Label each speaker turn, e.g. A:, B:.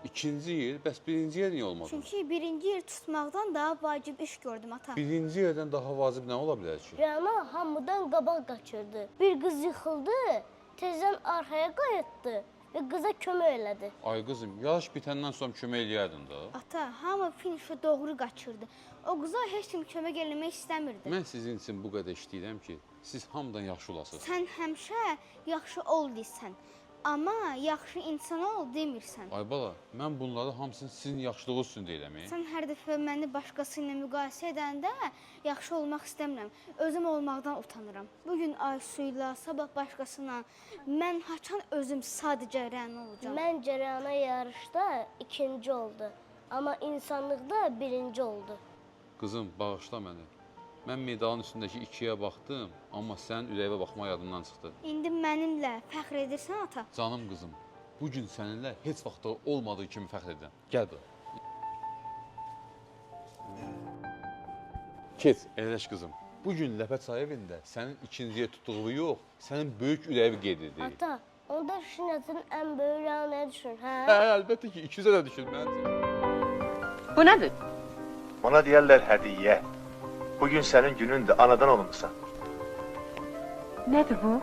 A: İkinci yer, bəs birinci yer niyə olmadı?
B: Çünki birinci yer tutmaqdan daha vacib iş gördüm ata.
A: Birinci yerdən daha vacib nə ola bilər ki?
C: Rəna hamıdan qabaq qaçırdı. Bir qız yıxıldı, tezdən arxaya qayıtdı və qıza kömək elədi.
A: Ay qızım, yarış bitəndən sonra kömək eləyərdin də.
B: Ata, hamı finişə doğru qaçırdı. O qıza heç kim kömək eləmək istəmirdi.
A: Mən sizin üçün bu qədər işləyirəm ki, siz hamıdan yaxşı olasınız.
B: Sən həmişə yaxşı ol deyirsən. Amma yaxşı insan ol demirsən.
A: Ay bala, mən bunları hamısını sizin yaxşılığınız üçün deyirəm.
B: Sən hər dəfə məni başqası ilə müqayisə edəndə yaxşı olmaq istəmirəm. Özüm olmaqdan utanıram. Bugün Aysu ilə, sabah başqasına, mən haçan özüm sadəcə Rəna olacağam.
C: Məncə Rəna yarışda ikinci oldu. Amma insanlıqda birinci oldu.
A: Qızım, bağışla məni. Mən medalın üstündəki ikiyə baxdım, amma sənin ürəyivə baxma yadımdan çıxdı.
B: İndi mənimlə fəxr edirsən ata?
A: Canım qızım, bugün səninlə heç vaxt olmadığı kimi fəxr edirəm. Gəl bura. Keç, əyləş qızım. Bugün Ləpət Sayevində sənin ikinciyə tutduğu yox, sənin böyük ürəyi qeyd edir.
C: Ata, onda Şinətin ən böyük Rənaya düşür, hə?
A: Hə, əlbəttə ki, 200-ə də düşür məncə.
D: Bu nədir?
E: Ona deyərlər hədiyyə. Bugün sənin günündür, anadan olmusan.
D: Nədir bu?